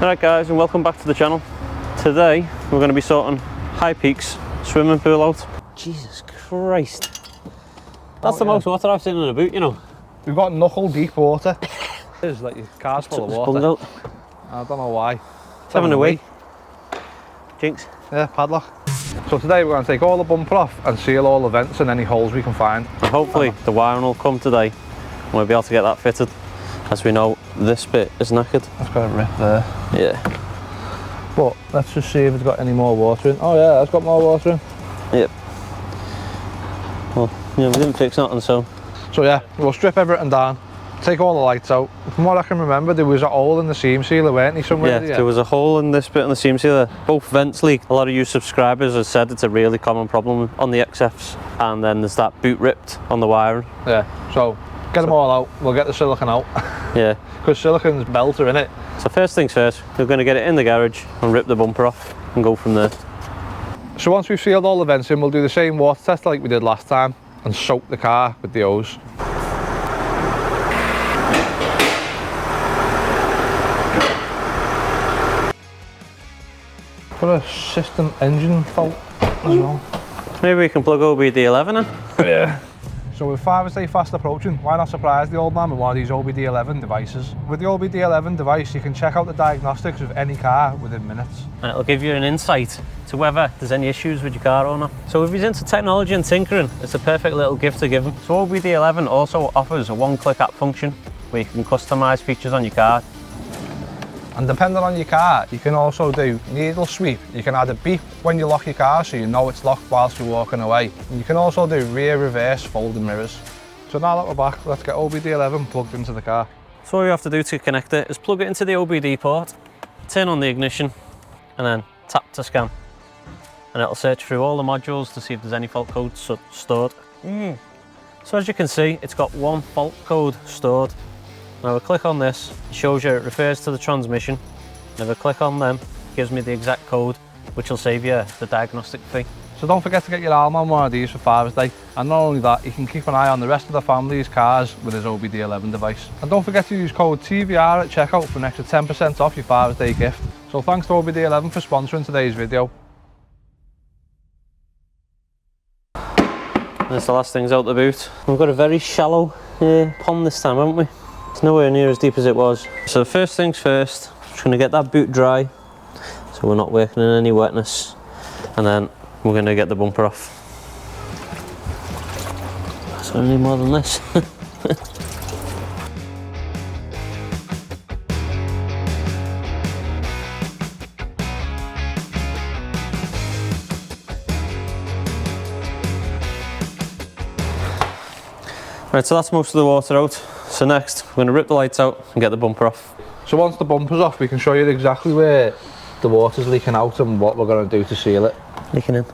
Alright guys, and welcome back to the channel. Today we're going to be sorting Highpeak'S swimming pool out. Jesus Christ. That's the most water I've seen in a boot, you know. We've got knuckle deep water. It's like your car's full of water. Out. I don't know why. It's having a wee. Jinx. Yeah, padlock. So today we're going to take all the bumper off and seal all the vents and any holes we can find. And hopefully the wiring will come today and we'll be able to get that fitted. As we know, this bit is knackered. It's got a rip there. Yeah. But let's just see if it's got any more water in. Oh yeah, it's got more water in. Yep. Well, yeah, we didn't fix nothing, so. So yeah, we'll strip everything down, take all the lights out. From what I can remember, there was a hole in the seam sealer, weren't there, somewhere? Yeah, there was a hole in this bit on the seam sealer. Both vents leak. A lot of you subscribers have said it's a really common problem on the XFs. And then there's that boot ripped on the wiring. Yeah, so get them all out, we'll get the silicone out. Yeah. Because silicone's belter, innit? So first things first, we're going to get it in the garage and rip the bumper off and go from there. So once we've sealed all the vents in, we'll do the same water test like we did last time and soak the car with the hose. Got a system engine fault as well. Maybe we can plug OBD11 in? Yeah. So with Father's Day fast approaching, why not surprise the old man with one of these OBD11 devices? With the OBD11 device, you can check out the diagnostics of any car within minutes. And it'll give you an insight to whether there's any issues with your car or not. So if he's into technology and tinkering, it's a perfect little gift to give him. So OBD11 also offers a one-click app function where you can customise features on your car. And depending on your car, you can also do needle sweep. You can add a beep when you lock your car so you know it's locked whilst you're walking away. And you can also do rear reverse folding mirrors. So now that we're back, let's get OBD11 plugged into the car. So all you have to do to connect it is plug it into the OBD port, turn on the ignition, and then tap to scan. And it'll search through all the modules to see if there's any fault codes stored. So as you can see, it's got one fault code stored. Now I click on this, it shows you it refers to the transmission. And if I click on them, it gives me the exact code, which will save you the diagnostic fee. So don't forget to get your Alman one of these for Father's Day. And not only that, you can keep an eye on the rest of the family's cars with his OBD11 device. And don't forget to use code TVR at checkout for an extra 10% off your Father's Day gift. So thanks to OBD11 for sponsoring today's video. That's the last things out the boot. We've got a very shallow pond this time, haven't we? It's nowhere near as deep as it was. So the first things first, just going to get that boot dry so we're not working in any wetness, and then we're going to get the bumper off. So I need more than this. Right, so that's most of the water out. So next, we're going to rip the lights out and get the bumper off. So once the bumper's off, we can show you exactly where the water's leaking out and what we're going to do to seal it. Leaking in.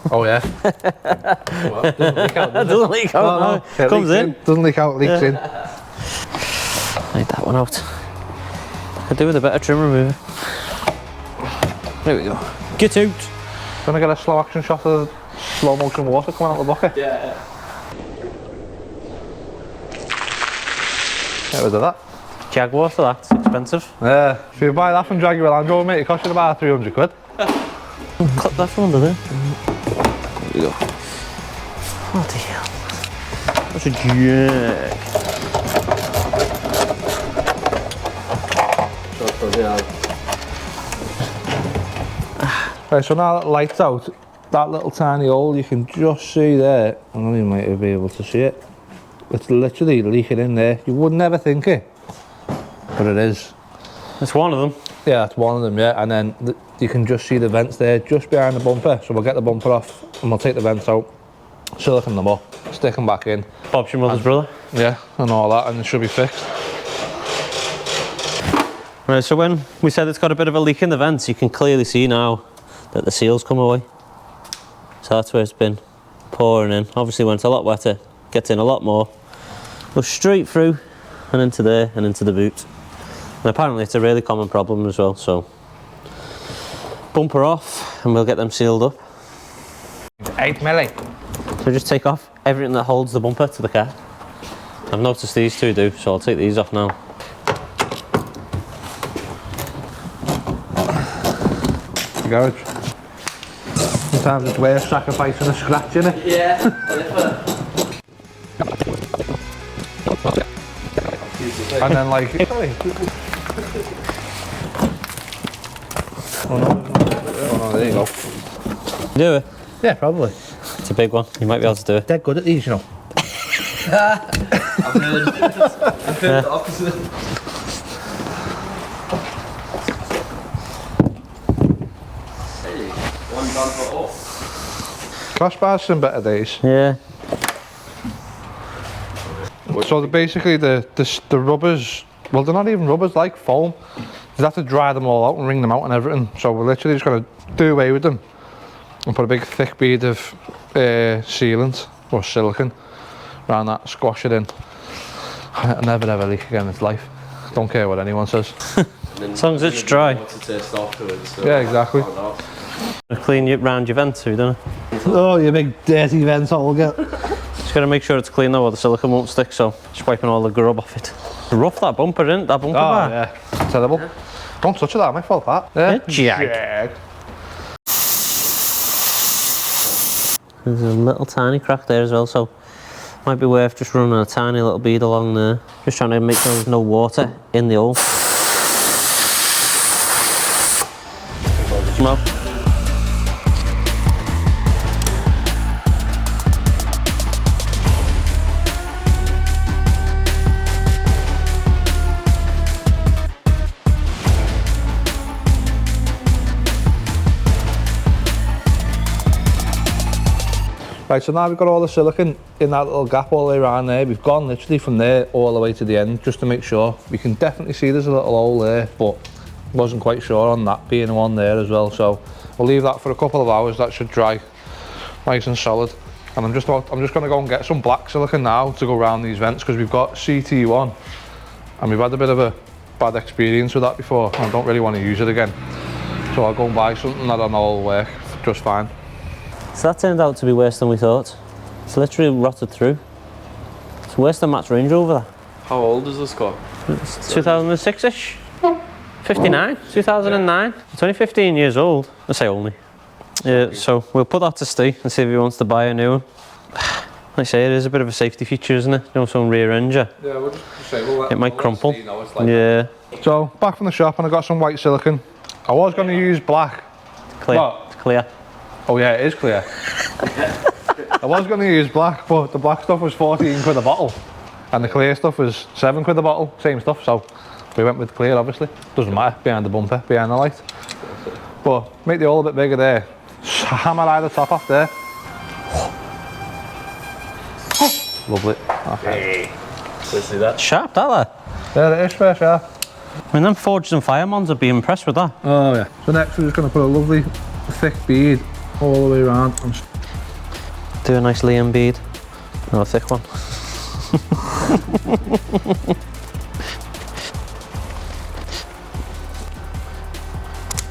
Oh yeah. Well, it doesn't leak out, does it? Doesn't leak out, no. It comes in. Doesn't leak out, it leaks in. Need that one out. I do with a better trim remover. There we go. Get out. Gonna get a slow action shot of the slow motion water coming out of the bucket? Yeah. Get rid of that. Jaguar'S for that, it's expensive. Yeah, if you buy that from Jaguar'S, mate, it costs you about 300 quid. Cut that from under there. There we go. What the hell? That's a jag. Right, so now that the light's out, that little tiny hole you can just see there, I don't know, you might be able to see it. It's literally leaking in there. You would never think it, but it is. It's one of them. Yeah, it's one of them, yeah. And then you can just see the vents there, just behind the bumper. So we'll get the bumper off and we'll take the vents out, silicone them up, stick them back in. Bob's your mother's brother. Yeah, and all that, and it should be fixed. Right, so when we said it's got a bit of a leak in the vents, you can clearly see now that the seal's come away. So that's where it's been pouring in. Obviously when it's a lot wetter, it gets in a lot more. Goes straight through and into there and into the boot. And apparently it's a really common problem as well, so bumper off and we'll get them sealed up. 8 milli. So just take off everything that holds the bumper to the car. I've noticed these two do, so I'll take these off now. the garage. Sometimes it's worth sacrificing a scratch, innit? Yeah. And then like, sorry. Oh no, there you go. Do it? Yeah, probably. It's a big one. You might be able to do it. Dead good at these, you know. I've heard the opposite. Hey, one done for all. Crossbars some better days. Yeah. So basically the rubbers, well they're not even rubbers, like foam. You have to dry them all out and wring them out and everything. So we're literally just going to do away with them and put a big thick bead of sealant or silicone around that, squash it in. It'll never ever leak again in its life. Don't care what anyone says. As long as it's dry. What's the taste afterwards? So Yeah, exactly. Clean it round your vent too, don't it? Oh, you big dirty vent hole, get. Just gotta make sure it's clean though, or the silicone won't stick, so just wiping all the grub off it. Rough that bumper, isn't it? That bumper bar. Yeah, terrible. Don't touch it, that might fall apart. Yeah. Jag. There's a little tiny crack there as well, so might be worth just running a tiny little bead along there. Just trying to make sure there's no water in the hole. Smell. Right, so now we've got all the silicone in that little gap all the way around there. We've gone literally from there all the way to the end just to make sure. We can definitely see there's a little hole there, but wasn't quite sure on that being one there as well. So we'll leave that for a couple of hours. That should dry nice and solid. And I'm just going to go and get some black silicone now to go around these vents because we've got CT1 and we've had a bit of a bad experience with that before. I don't really want to use it again. So I'll go and buy something that I know will work just fine. So that turned out to be worse than we thought. It's literally rotted through. It's worse than Matt's Range Rover. How old is this car? It's 2006-ish. 59, 2009. It's only 15 years old. I say only. Yeah, so we'll put that to Steve and see if he wants to buy a new one. Like I say, it is a bit of a safety feature, isn't it? You know, some rear end you. Yeah, we'll just say it might crumple. Yeah. So back from the shop and I got some white silicone. I was going to use black. Clear. What? It's clear. Oh yeah, it is clear. I was going to use black, but the black stuff was 14 quid a bottle. And the clear stuff was 7 quid a bottle, same stuff, so we went with clear obviously. Doesn't matter, behind the bumper, behind the light. But make the hole a bit bigger there. Hammer either top off there. Lovely. Okay. Let's see that. Sharp, that there. There it is, fair sharp. I mean, them Forged and Firemons would be impressed with that. Oh yeah. So next we're just going to put a lovely thick bead all the way around. Do a nice Liam bead. No, a thick one.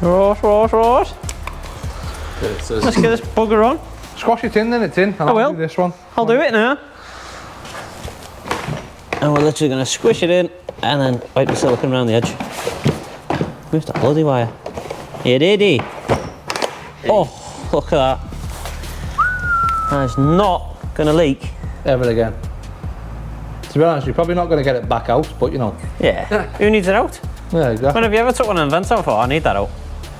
Right. Let's get this bugger on. Squash it in, then it's in. And I will. I'll do this one. I'll do it now. And we're literally going to squish it in and then wipe the silicone around the edge. Where's that bloody wire? Here, diddy. Oh, look at that. That is not going to leak. Ever again. To be honest, you're probably not going to get it back out, but you know. Yeah. Who needs it out? Yeah, exactly. When have you ever took one and vent out for? I need that out.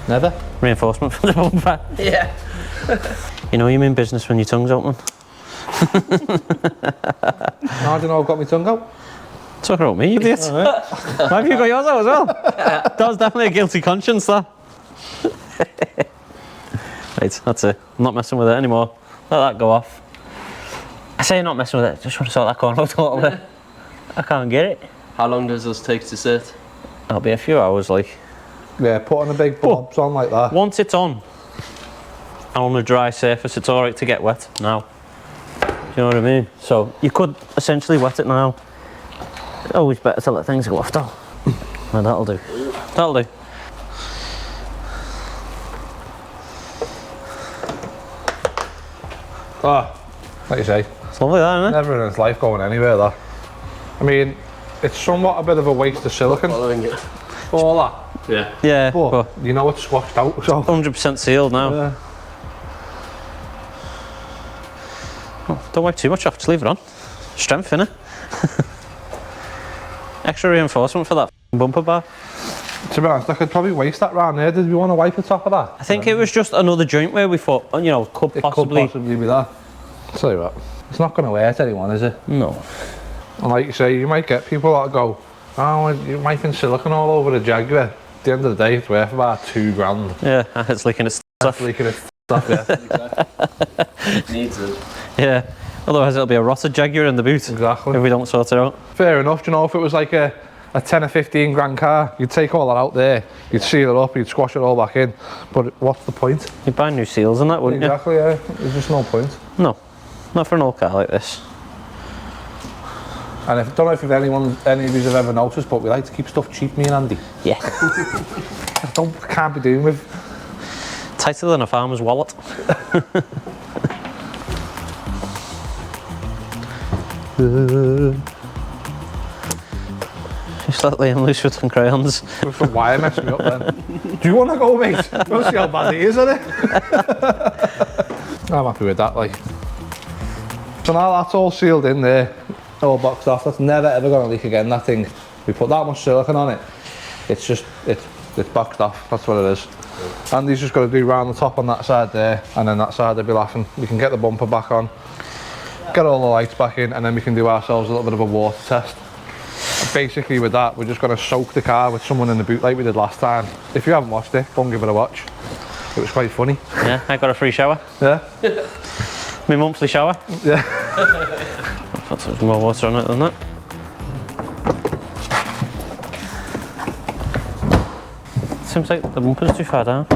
Never. Reinforcement for the bumper. Yeah. You know you mean business when your tongue's open. How do you know I've got my tongue out? Talk about me, you idiot. Right. Why have you got yours out as well? That was definitely a guilty conscience, that. Right, that's it. I'm not messing with it anymore. Let that go off. I say not messing with it, just want to sort that corner out a little bit. I can't get it. How long does this take to sit? It'll be a few hours, like. Yeah, putting a big blobs on like that. Once it's on, and on a dry surface, it's alright to get wet now. Do you know what I mean? So, you could essentially wet it now. Always better to let things go off though. Well, that'll do. That'll do. Ah, like you say, It's lovely that, isn't it? never in its life going anywhere that. I mean, it's somewhat a bit of a waste of silicone. Following it. All that. Yeah. Yeah, but you know it's squashed out, so. 100% sealed now. Yeah. Oh, don't wipe too much off, just leave it on. Strength, innit? Extra reinforcement for that bumper bar. To be honest, I could probably waste that round there. Did we want to wipe the top of that? I think it was just another joint where we thought, you know, could It possibly... could possibly be that. Tell you what, it's not going to hurt anyone, is it? No. And like you say, you might get people that go, oh, you're wiping silicone all over the Jaguar. At the end of the day, it's worth about $2,000. Yeah, it's leaking its stuff. Leaking its stuff, yeah. Needs it. Yeah, otherwise it'll be a rotted Jaguar in the boot. Exactly. If we don't sort it out. Fair enough, do you know, if it was like a 10 or 15 grand car, you'd take all that out there, you'd seal it up, you'd squash it all back in. But what's the point? You'd buy new seals and that, wouldn't you? Exactly, yeah. There's just no point. No, not for an old car like this. And I don't know if any of you have ever noticed, but we like to keep stuff cheap, me and Andy. Yeah. Can't be doing with. Tighter than a farmer's wallet. Just let Liam loose with some crayons. With the wire messed me up then. Do you want to go, mate? We'll see how bad he is, isn't it? I'm happy with that, like. So now that's all sealed in there, all boxed off. That's never ever going to leak again, that thing. We put that much silicone on it. It's just, it's boxed off, that's what it is. Andy's just got to do round the top on that side there, and then that side they'll be laughing. We can get the bumper back on, get all the lights back in, and then we can do ourselves a little bit of a water test. And basically with that, we're just going to soak the car with someone in the boot like we did last time. If you haven't watched it, go and give it a watch. It was quite funny. Yeah, I got a free shower. Yeah. My monthly shower. Yeah. Put some more water on it than that. Seems like the bumper's too far down.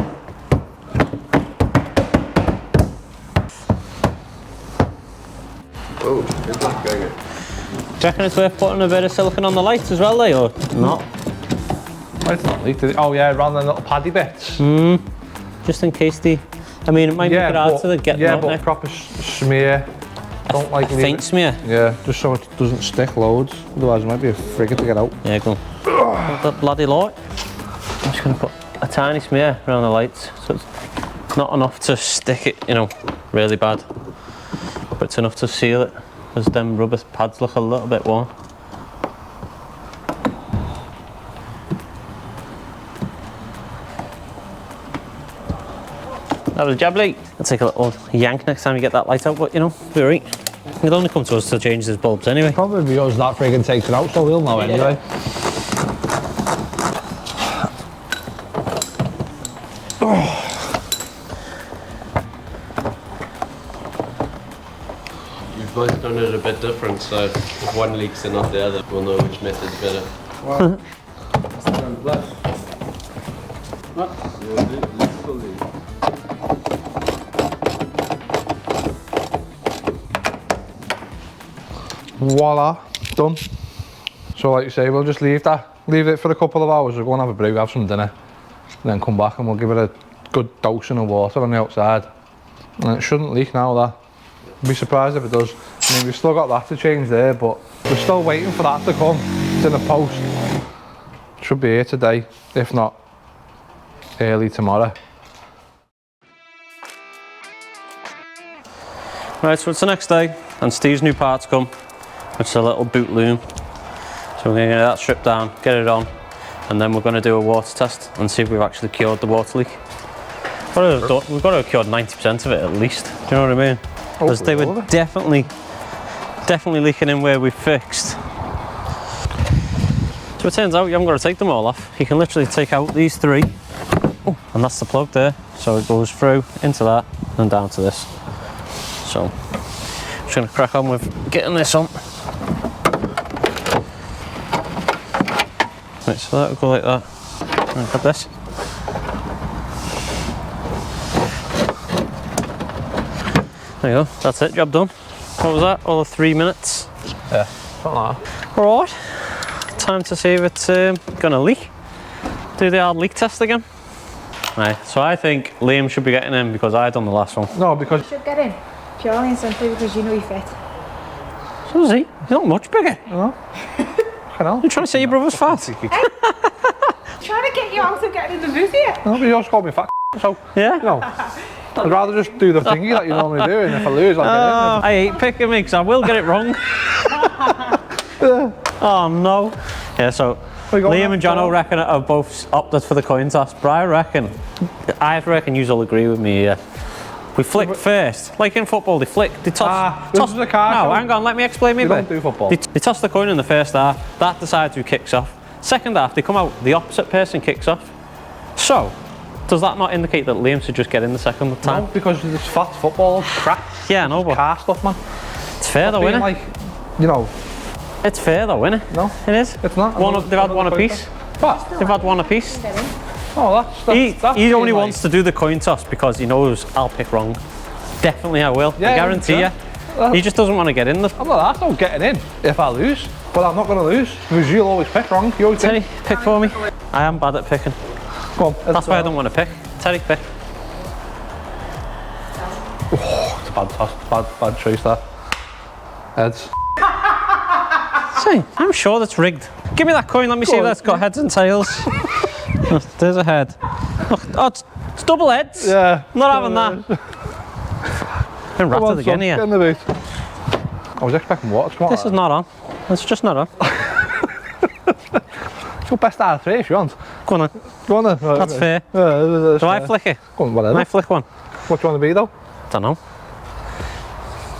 Oh, good luck, Gregor. Do you reckon it's worth putting a bit of silicone on the lights as well, like, or not? It's not leaked, is it? Oh yeah, rather than little paddy bits. Just in case they... I mean, it might make it hard to get them out but there. proper smear. Don't like leave Faint it. smear? Yeah, just so it doesn't stick loads. Otherwise it might be a frigate to get out. Yeah, go on. Put that bloody light. I'm just going to put a tiny smear around the lights, so it's not enough to stick it, you know, really bad, but it's enough to seal it, because them rubber pads look a little bit worn. That was a jab light. It'll take a little yank next time you get that light out, but you know, be alright. It'll only come to us to change these bulbs anyway. Probably because that friggin' takes it out, so we'll know anyway. You've both done it a bit different, so if one leaks and not the other, we'll know which method's better. Wow. Voila, done. So like you say, we'll just leave it for a couple of hours. We'll go and have a brew, have some dinner, and then come back and we'll give it a good dosing of water on the outside. And it shouldn't leak now, that. I'd be surprised if it does. I mean, we've still got that to change there, but we're still waiting for that to come. It's in the post. Should be here today, if not early tomorrow. Right, so it's the next day, and Steve's new parts come, which is a little boot loom. So we're going to get that stripped down, get it on, and then we're going to do a water test and see if we've actually cured the water leak. We've got to have cured 90% of it at least, do you know what I mean? Because they were definitely leaking in where we fixed. So it turns out you haven't got to take them all off. You can literally take out these three, and that's the plug there. So it goes through into that and down to this. So I'm just going to crack on with getting this on. Right, so that'll go like that. And grab this. There you go, that's it, job done. What was that, all of 3 minutes? Yeah, something like that. Alright, time to see if it's gonna leak. Do the hard leak test again. Right, so I think Liam should be getting in because I done the last one. No, because... You should get in, purely and simply because you know you fit. So is he? He's not much bigger. No. You're trying to say your brother's fat? Trying trying to get you out of getting in the boot here. No, but you just called me fat, so, Yeah? you know. I'd rather just do the thingy that you normally do, and if I lose, I'll get I hate picking me because I will get it wrong. Oh no. Yeah, so Liam and Jono reckon have both opted for the coin toss, but I reckon you'll agree with me here. We flick first, like in football, they flick, they toss. This is a card. No, hang on, let me explain me We bit. don't do football. They toss the coin in the first half, that decides who kicks off. Second half, they come out, the opposite person kicks off. So, does that not indicate that Liam should just get in the second time? No, because it's fat football crap. Yeah, I know, but Car stuff, man. it's fair though, isn't it? Like, you know, It's fair though, isn't it? No. It is? it's not. They've had one apiece. What? They've had one apiece. Oh, that's He only wants to do the coin toss because he knows I'll pick wrong. Definitely I will, Yeah, I guarantee yeah. you. He just doesn't want to get in there. I'm not asked about getting in if I lose, but I'm not going to lose because you'll always pick wrong. You always Terry, pick for me. I am bad at picking. Go on, That's why I don't want to pick. Terry, pick. Oh, it's a bad toss, bad choice there. Heads. See, I'm sure that's rigged. Give me that coin, let me see if that's got heads and tails. Oh, there's a head. Oh, it's double heads. Yeah. I'm not having that. Been Come on, rattled again son, here. get in the boot. I was expecting water to come out. This is not on. It's just not on. Go best out of 3 if you want. Go on then. Go on then. Right, That's fair. Do Do I flick it? Go on, whatever. Can I flick one? What do you want to be though? Don't know.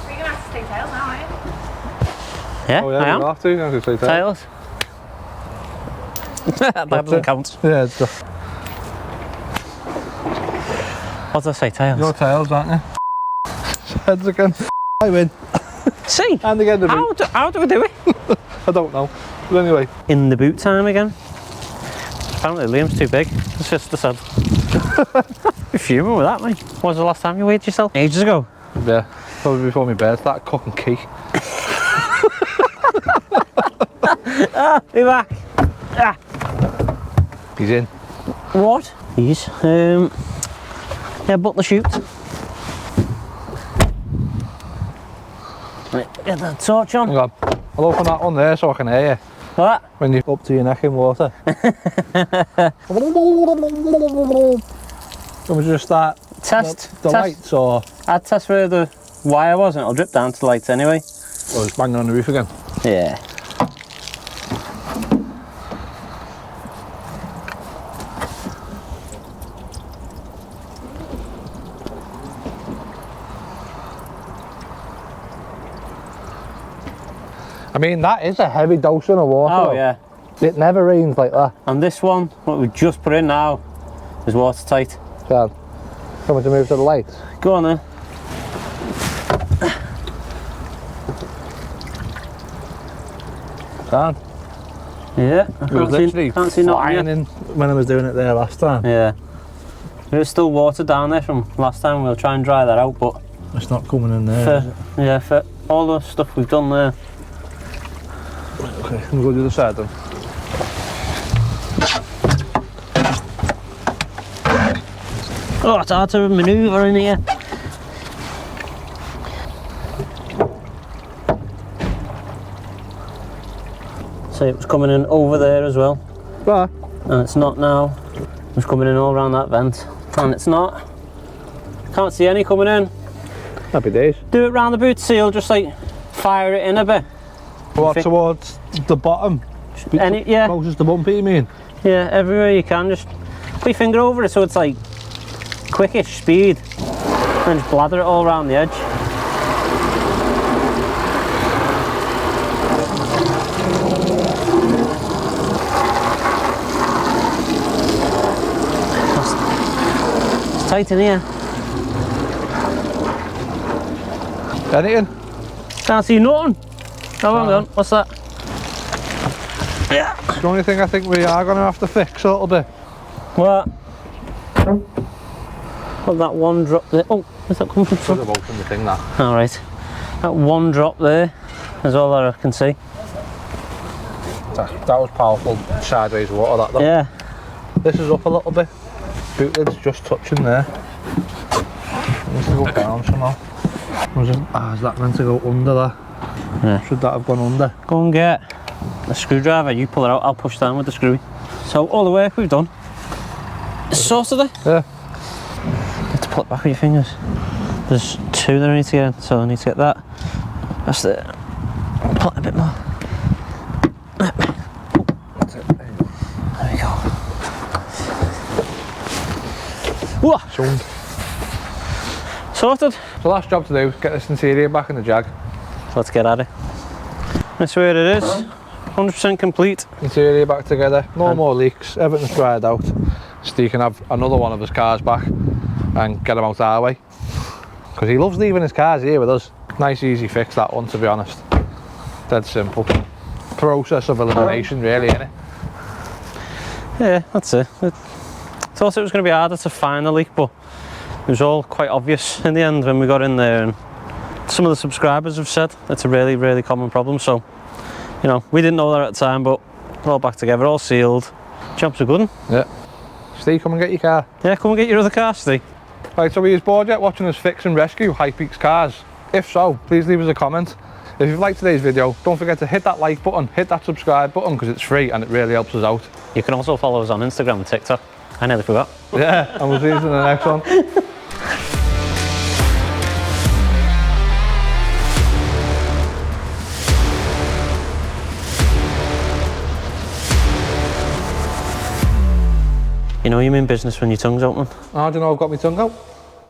We're gonna have to stay tails now, aren't you? Yeah, Oh yeah, I am. you have to. You have to say Tails. That doesn't count. Yeah, it's just. What did I say? Tails. Your tails, aren't you? Heads again. I win. See? And again the boot. How do we do it? I don't know. But anyway. In the boot time again. Apparently Liam's too big. His sister said. You're fuming with that, mate. When was the last time you weighed yourself? Ages ago. Yeah. Probably before my bird started cooking cake. Be back. Ah. He's in. What? These. Yeah, butler shoot. Right, get the torch on. Hang on. I'll open that one there so I can hear you. What? When you're up to your neck in water. Can we just start Test. the test. lights or I'd test where the wire was and it'll drip down to the lights anyway. just bang on the roof again? Yeah. I mean, that is a heavy dose of water. Oh though. yeah. It never rains like that. And this one, what we just put in now, is watertight. Dan, coming to move to the lights. Go on then. Dan, Yeah. I it was literally can't see nothing flying yet. in when I was doing it there last time. Yeah. There's still water down there from last time. We'll try and dry that out, but It's not coming in there. for all the stuff we've done there. Okay, we'll go to the other side then. Oh, it's hard to manoeuvre in here. So it was coming in over there as well, Right. and it's not now. It's coming in all around that vent, and it's not. Can't see any coming in. Happy days. Do it round the boot seal, just like fire it in a bit. What, think- towards the bottom? Yeah, Closest to bumper, you mean? yeah, everywhere you can. Just put your finger over it so it's like quickish speed, and just blather it all around the edge. It's tight in here. Anything? Can't see nothing. Oh, hang on. What's that? Yeah. The only thing I think we are going to have to fix a little bit. What? Well, that one drop there. Oh, where's that coming Should from? have opened the thing that. All right. That one drop there is all that I can see. That was powerful sideways water that though. Yeah. This is up a little bit. Boot lid's just touching there. It needs to go down somehow. Is that meant to go under there? Yeah. Should that have gone under? Go and get a screwdriver. You pull it out. I'll push down with the screwy. So all the work we've done is sorted it. Yeah. You have to pull it back with your fingers. There's 2 that I need to get in, so I need to get that. That's it. Pull it a bit more. There we go. Whoa! Sound. Sorted. So last job to do, get this interior back in the Jag. So let's get at it. That's where it is. 100% complete. Interior back together, no more leaks, everything's dried out. Steve can have another one of his cars back and get him out our way. Because he loves leaving his cars here with us. Nice easy fix that one, to be honest. Dead simple. Process of elimination really, innit? Yeah, that's it. I thought it was going to be harder to find the leak, but it was all quite obvious in the end when we got in there, and some of the subscribers have said it's a really, really common problem. So, you know, we didn't know that at the time, but we're all back together, all sealed. Jobs are good. Yeah. Steve, come and get your car. Yeah, come and get your other car, Steve. Right, so are you bored yet watching us fix and rescue Highpeak'S cars? If so, please leave us a comment. If you've liked today's video, don't forget to hit that like button, hit that subscribe button, because it's free and it really helps us out. You can also follow us on Instagram and TikTok. I nearly forgot. Yeah, and we'll see you in the next one. You know you mean business when your tongue's open. How do you know I've got my tongue out?